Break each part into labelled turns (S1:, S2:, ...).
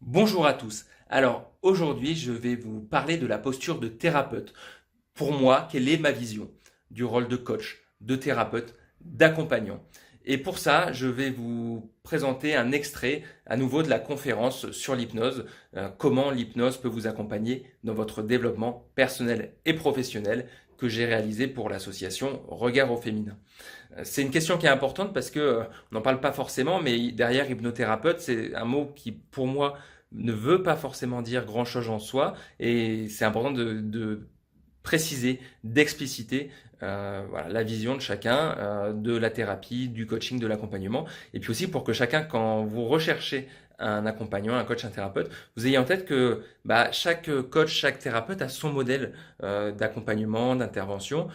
S1: Bonjour à tous. Alors aujourd'hui, je vais vous parler de la posture de thérapeute. Pour moi, quelle est ma vision du rôle de coach, de thérapeute, d'accompagnant? Et pour ça, je vais vous présenter un extrait à nouveau de la conférence sur l'hypnose, comment l'hypnose peut vous accompagner dans votre développement personnel et professionnel que j'ai réalisé pour l'association Regard au féminin. C'est une question qui est importante parce que on n'en parle pas forcément, mais derrière hypnothérapeute, c'est un mot qui, pour moi, ne veut pas forcément dire grand-chose en soi, et c'est important de préciser, d'expliciter voilà, la vision de chacun, de la thérapie, du coaching, de l'accompagnement, et puis aussi pour que chacun, quand vous recherchez un accompagnant, un coach, un thérapeute, vous ayez en tête que chaque coach, chaque thérapeute a son modèle d'accompagnement, d'intervention,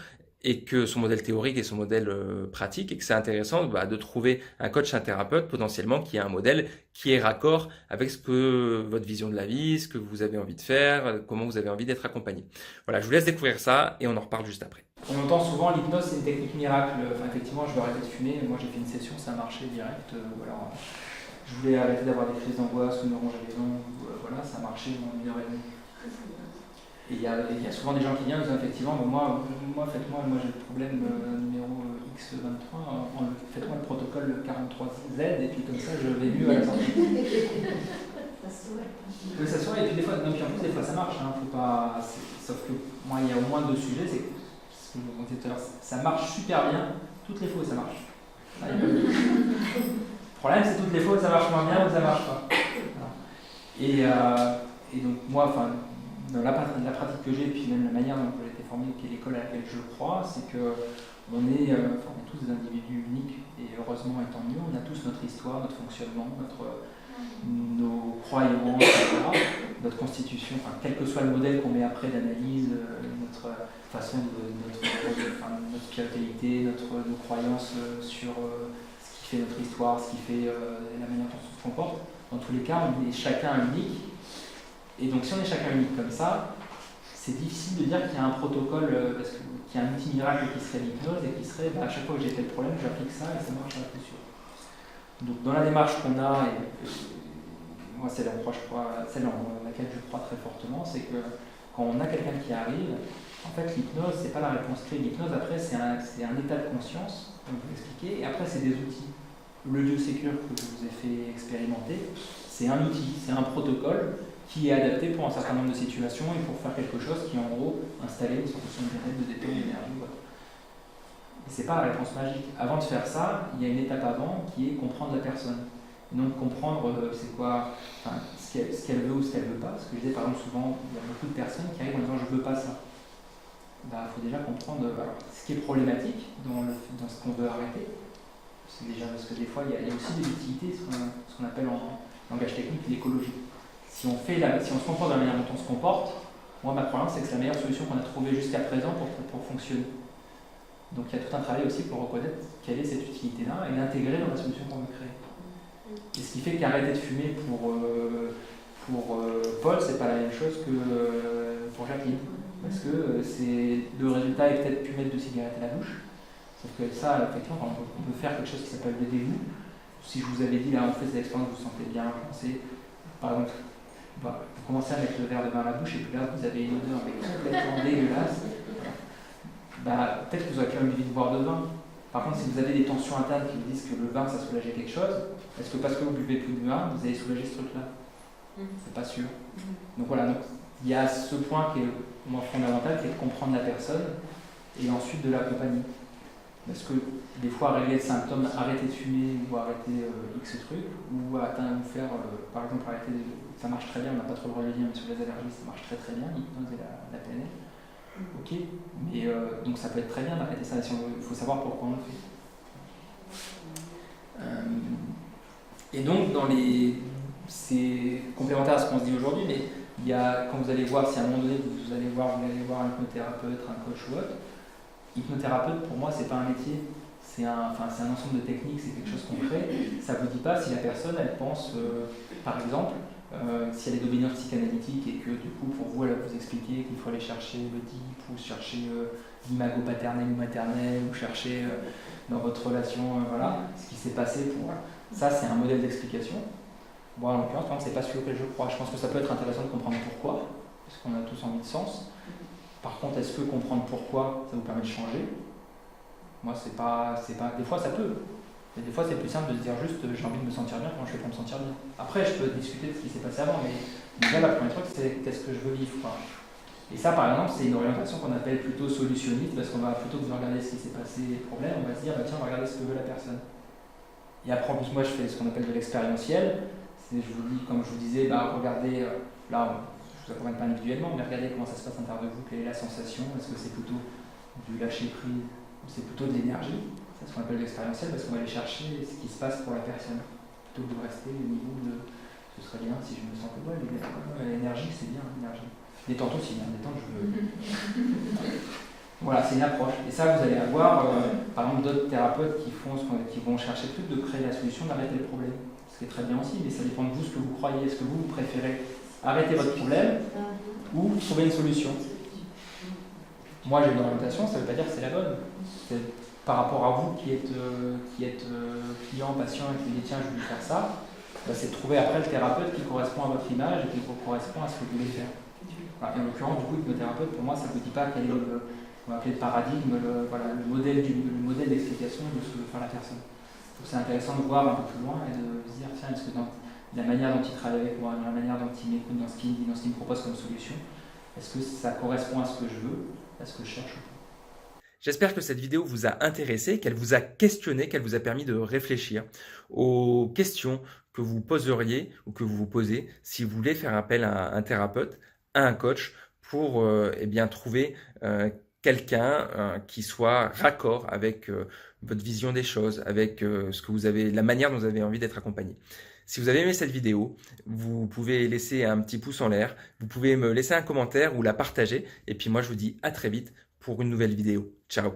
S1: et que son modèle théorique et son modèle pratique, et que c'est intéressant de trouver un coach, un thérapeute potentiellement qui a un modèle qui est raccord avec ce que votre vision de la vie, ce que vous avez envie de faire, comment vous avez envie d'être accompagné. Voilà, je vous laisse découvrir ça et on en reparle juste après.
S2: On entend souvent l'hypnose, c'est une technique miracle. Enfin, effectivement, je veux arrêter de fumer. Moi, j'ai fait une session, ça a marché direct. Alors, je voulais arrêter d'avoir des crises d'angoisse ou me ronger les ongles. Voilà, ça a marché en 1 heure et demie. Et il y a souvent des gens qui viennent, effectivement, faites-moi, moi j'ai le problème numéro X23, faites-moi le protocole 43Z, et puis comme ça je vais mieux à la sortie. Oui, ça se voit, et puis des fois, non, puis en plus, des fois ça marche, hein, faut pas, sauf que moi il y a au moins 2 sujets, c'est ce que je vous disais tout à l'heure, ça marche super bien, toutes les fois ça marche. Le problème c'est toutes les fois ça marche moins bien ou ça marche pas. Voilà. Et donc moi, dans la pratique que j'ai, puis même la manière dont j'ai été formé, qui est l'école à laquelle je crois, c'est que on est tous des individus uniques, et heureusement et tant mieux, on a tous notre histoire, notre fonctionnement, nos croyances, etc., notre constitution, quel que soit le modèle qu'on met après d'analyse, notre façon notre spiritualité, nos croyances sur ce qui fait notre histoire, ce qui fait la manière dont on se comporte. Dans tous les cas, on est chacun unique. Et donc si on est chacun unique comme ça, c'est difficile de dire qu'il y a un protocole, parce qu'il y a un outil miracle qui serait l'hypnose et qui serait à chaque fois que j'ai tel problème, j'applique ça et ça marche à la coup sûr. Donc dans la démarche qu'on a, et moi c'est celle en laquelle je crois très fortement, c'est que quand on a quelqu'un qui arrive, en fait l'hypnose c'est pas la réponse clé. L'hypnose après c'est un état de conscience, comme vous l'expliquez, et après c'est des outils. Le Dieu Sécure que je vous ai fait expérimenter, c'est un outil, c'est un protocole qui est adapté pour un certain nombre de situations et pour faire quelque chose qui est en gros installer une solution de bien-être, de détente, d'énergie. Voilà. Et c'est pas la réponse magique. Avant de faire ça, il y a une étape avant qui est comprendre la personne. Et donc comprendre c'est quoi, ce qu'elle veut ou ce qu'elle veut pas. Parce que je disais par exemple souvent, il y a beaucoup de personnes qui arrivent en disant je veux pas ça. Il faut déjà comprendre ce qui est problématique dans ce qu'on veut arrêter. C'est déjà parce que des fois il y a aussi des utilités, ce qu'on appelle en langage technique l'écologie. Si on se comporte de la manière dont on se comporte, moi ma croyance c'est que c'est la meilleure solution qu'on a trouvée jusqu'à présent pour fonctionner. Donc il y a tout un travail aussi pour reconnaître quelle est cette utilité-là et l'intégrer dans la solution qu'on veut créer. Et ce qui fait qu'arrêter de fumer pour Paul, c'est pas la même chose que pour Jacqueline. Parce que le résultat est peut-être plus mettre de cigarettes à la bouche. Sauf que ça, effectivement, on peut faire quelque chose qui s'appelle le dégoût. Si je vous avais dit, là, on fait cette expérience, vous vous sentez bien, c'est par exemple, vous commencez à mettre le verre de vin à la bouche et puis là, vous avez une odeur complètement dégueulasse. Peut-être que vous aurez quand même envie de boire de vin. Par contre, si vous avez des tensions internes qui vous disent que le vin, ça soulageait quelque chose, est-ce que parce que vous buvez plus de vin, vous allez soulager ce truc-là? C'est pas sûr. Donc voilà, il y a ce point qui est moi, fondamental, qui est de comprendre la personne et ensuite de l'accompagner. Parce que des fois, régler le symptôme, arrêter de fumer ou arrêter X truc, ou faire, par exemple, ça marche très bien, on n'a pas trop le droit de le dire, mais sur les allergies, ça marche très très bien, l'hypnose et la PNL. Ok, mais donc ça peut être très bien d'arrêter ça, il faut savoir pourquoi on le fait. Et donc, c'est complémentaire à ce qu'on se dit aujourd'hui, mais il y a, quand vous allez voir, si à un moment donné vous allez voir un hypnothérapeute, un coach ou autre, hypnothérapeute pour moi c'est pas un métier, c'est un ensemble de techniques, c'est quelque chose qu'on crée. Ça ne vous dit pas si la personne elle pense, par exemple, si elle est dominante psychanalytique et que du coup pour vous elle va vous expliquer qu'il faut aller chercher le DIP ou chercher l'imago paternel ou maternel ou chercher dans votre relation ce qui s'est passé pour. Ça c'est un modèle d'explication. Moi, en l'occurrence, par exemple, c'est pas celui auquel je crois. Je pense que ça peut être intéressant de comprendre pourquoi, parce qu'on a tous envie de sens. Par contre, est-ce que comprendre pourquoi, ça vous permet de changer? Moi, c'est pas. Des fois, ça peut. Mais des fois, c'est plus simple de se dire juste j'ai envie de me sentir bien, comment je fais pour me sentir bien. Après, je peux discuter de ce qui s'est passé avant, mais déjà, le premier truc, c'est qu'est-ce que je veux vivre, quoi. Et ça, par exemple, c'est une orientation qu'on appelle plutôt solutionniste, parce qu'on va plutôt que de regarder ce qui s'est passé, les problèmes, on va se dire bah, tiens, on va regarder ce que veut la personne. Et après, en plus, moi, je fais ce qu'on appelle de l'expérientiel. Je vous dis, comme je vous disais, bah, regardez, là, je vous accompagne pas individuellement, mais regardez comment ça se passe à l'intérieur de vous, quelle est la sensation, est-ce que c'est plutôt du lâcher prise, ou c'est plutôt de l'énergie. C'est ce qu'on appelle l'expérientiel parce qu'on va aller chercher ce qui se passe pour la personne plutôt que de rester au niveau de ce serait bien si je me sens ouais, l'énergie c'est bien, l'énergie. Détente aussi, hein, détente je veux. Voilà, c'est une approche. Et ça vous allez avoir par exemple d'autres thérapeutes qui vont chercher plutôt de créer la solution, d'arrêter le problème. Ce qui est très bien aussi, mais ça dépend de vous ce que vous croyez. Est-ce que vous préférez arrêter votre problème ou trouver une solution? Moi j'ai une orientation, ça ne veut pas dire que c'est la bonne. Par rapport à vous qui êtes client, patient et qui dites tiens je veux faire ça, bah, c'est de trouver après le thérapeute qui correspond à votre image et qui correspond à ce que vous voulez faire. Voilà. Et en l'occurrence du coup hypnothérapeute pour moi ça ne vous dit pas quel est on va appeler le paradigme, le modèle d'explication de ce que veut faire la personne. Donc c'est intéressant de voir un peu plus loin et de se dire tiens est-ce que dans la manière dont il travaille avec moi, dans la manière dont il m'écoute, dans ce qu'il me dit, dans ce qu'il me propose comme solution, est-ce que ça correspond à ce que je veux, à ce que je cherche?
S1: J'espère que cette vidéo vous a intéressé, qu'elle vous a questionné, qu'elle vous a permis de réfléchir aux questions que vous poseriez ou que vous vous posez si vous voulez faire appel à un thérapeute, à un coach pour eh bien, trouver quelqu'un qui soit raccord avec votre vision des choses, avec ce que vous avez, la manière dont vous avez envie d'être accompagné. Si vous avez aimé cette vidéo, vous pouvez laisser un petit pouce en l'air, vous pouvez me laisser un commentaire ou la partager. Et puis moi, je vous dis à très vite pour une nouvelle vidéo. Ciao!